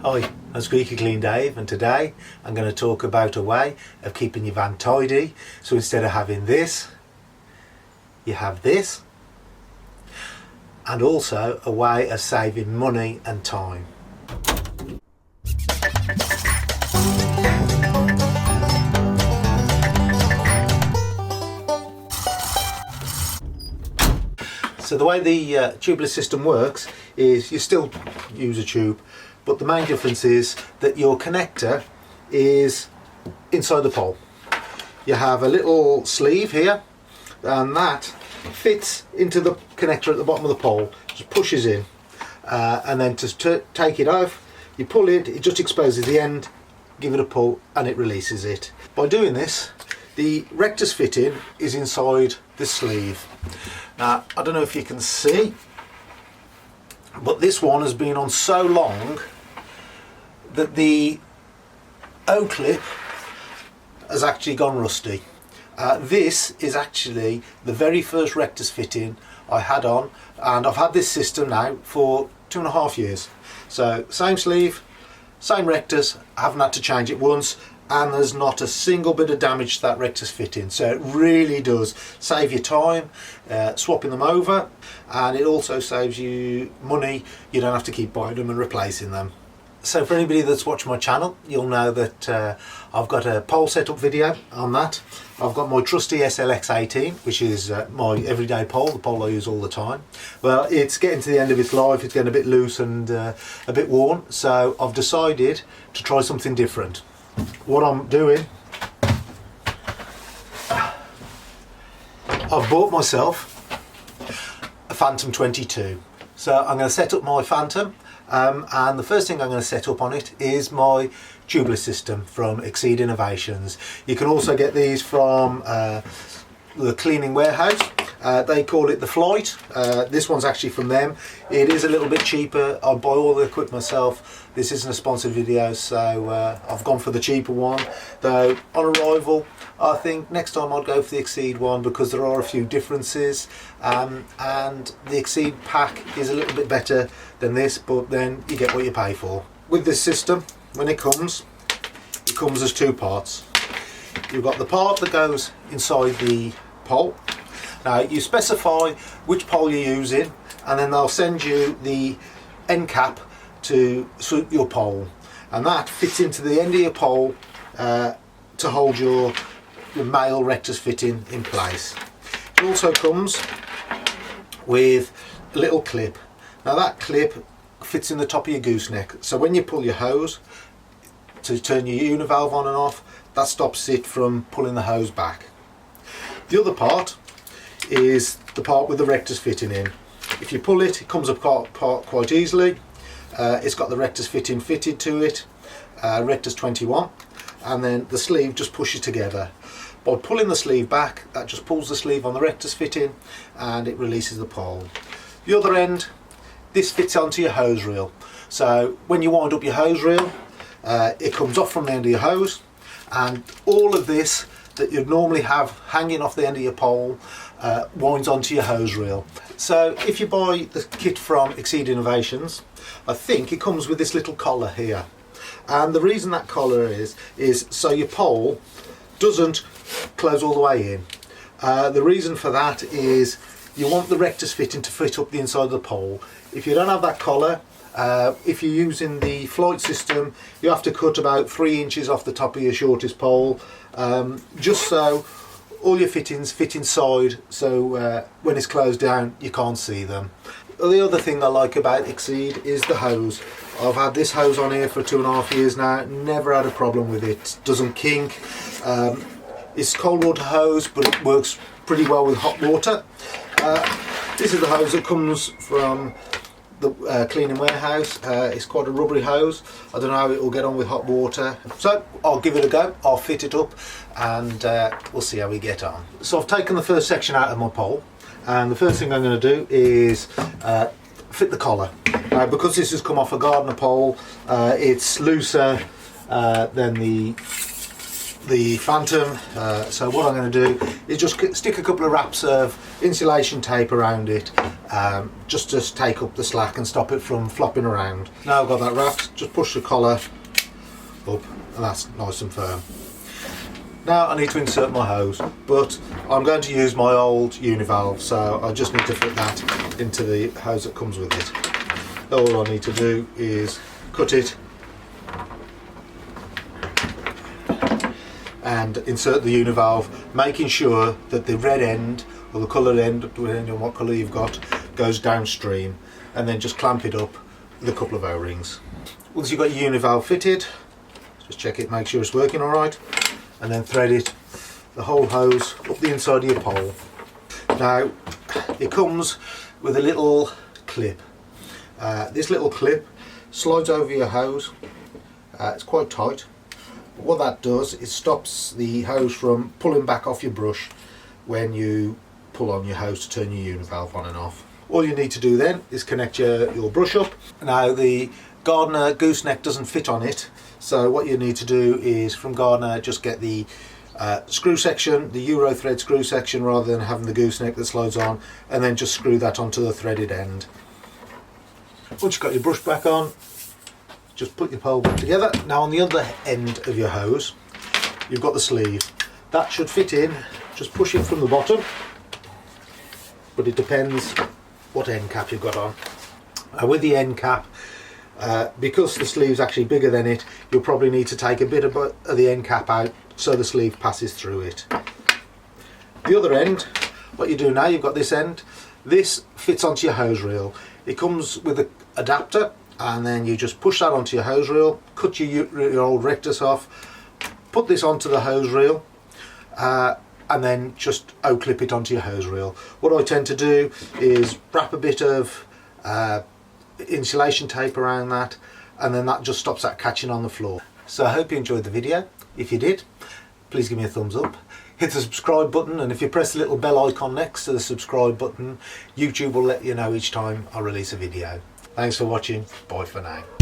Hi, I'm Squeaky Clean Dave, and today I'm going to talk about a way of keeping your van tidy. So instead of having this, you have this, and also a way of saving money and time. So the way the tubeless system works is you still use a tube, but the main difference is that your connector is inside the pole. You have a little sleeve here, and that fits into the connector at the bottom of the pole, just pushes in, and then to take it off, you pull it, it just exposes the end, give it a pull, and it releases it. By doing this, the rectus fitting is inside this sleeve. Now, I don't know if you can see, but this one has been on so long that the O-clip has actually gone rusty. This is actually the very first rectus fitting I had on, and I've had this system now for 2.5 years. So same sleeve, same rectus, I haven't had to change it once, and there's not a single bit of damage to that rectus fitting. So it really does save you time swapping them over, and it also saves you money. You don't have to keep buying them and replacing them. So for anybody that's watched my channel, you'll know that I've got a pole setup video on that. I've got my trusty SLX18, which is my everyday pole, the pole I use all the time. Well, it's getting to the end of its life, it's getting a bit loose and a bit worn, so I've decided to try something different. What I'm doing, I've bought myself a Phantom 22. So I'm going to set up my Phantom, and the first thing I'm going to set up on it is my tubeless system from Exceed Innovations. You can also get these from the cleaning warehouse. They call it the Flight. This one's actually from them. It is a little bit cheaper. I buy all the equipment myself. This isn't a sponsored video, so I've gone for the cheaper one. Though on arrival, I think next time I'd go for the Exceed one, because there are a few differences, and the Exceed pack is a little bit better than this, but then you get what you pay for. With this system, when it comes as two parts. You've got the part that goes inside the pole. Now you specify which pole you're using, and then they'll send you the end cap to suit your pole, and that fits into the end of your pole to hold your male rectus fitting in place. It also comes with a little clip. Now that clip fits in the top of your gooseneck, so when you pull your hose to turn your univalve on and off, that stops it from pulling the hose back. The other part is the part with the rectus fitting in. If you pull it, it comes apart quite easily. It's got the rectus fitting fitted to it, rectus 21, and then the sleeve just pushes together. By pulling the sleeve back, that just pulls the sleeve on the rectus fitting and it releases the pole. The other end, this fits onto your hose reel. So when you wind up your hose reel, it comes off from the end of your hose, and all of this that you'd normally have hanging off the end of your pole winds onto your hose reel. So if you buy the kit from Exceed Innovations, I think it comes with this little collar here, and the reason that collar is so your pole doesn't close all the way in. The reason for that is you want the rectus fitting to fit up the inside of the pole. If you don't have that collar, if you're using the Flight system, you have to cut about 3 inches off the top of your shortest pole, just so all your fittings fit inside, so when it's closed down you can't see them. The other thing I like about Exceed is the hose. I've had this hose on here for 2.5 years now, never had a problem with it. Doesn't kink. It's cold water hose, but it works pretty well with hot water. This is the hose that comes from the cleaning warehouse. It's quite a rubbery hose. I don't know how it will get on with hot water, so I'll give it a go. I'll fit it up and we'll see how we get on. So I've taken the first section out of my pole, and the first thing I'm going to do is fit the collar. Because this has come off a Gardiner pole, it's looser than the the Phantom. So what I'm going to do is just stick a couple of wraps of insulation tape around it, just to take up the slack and stop it from flopping around. Now I've got that wrapped, just push the collar up and that's nice and firm. Now I need to insert my hose, but I'm going to use my old univalve, so I just need to fit that into the hose that comes with it. All I need to do is cut it and insert the univalve, making sure that the red end, or the coloured end, depending on what colour you've got, goes downstream, and then just clamp it up with a couple of O-rings. Once you've got your univalve fitted, just check it, make sure it's working alright, and then thread it, the whole hose, up the inside of your pole. Now, it comes with a little clip. This little clip slides over your hose. It's quite tight. But what that does is stops the hose from pulling back off your brush when you pull on your hose to turn your univalve on and off. All you need to do then is connect your brush up. Now the Gardiner gooseneck doesn't fit on it, so what you need to do is from Gardiner just get the screw section, the Euro thread screw section, rather than having the gooseneck that slides on, and then just screw that onto the threaded end. Once you've got your brush back on, just put your pole back together. Now on the other end of your hose you've got the sleeve. That should fit in, just push it from the bottom, but it depends what end cap you've got on. With the end cap, because the sleeve's actually bigger than it, you'll probably need to take a bit of the end cap out so the sleeve passes through it. The other end, what you do now, you've got this end, this fits onto your hose reel. It comes with an adapter, and then you just push that onto your hose reel, cut your old rectus off, put this onto the hose reel, and then just O-clip it onto your hose reel. What I tend to do is wrap a bit of insulation tape around that, and then that just stops that catching on the floor. So I hope you enjoyed the video. If you did, please give me a thumbs up, hit the subscribe button, and if you press the little bell icon next to the subscribe button, YouTube will let you know each time I release a video. Thanks for watching, bye for now.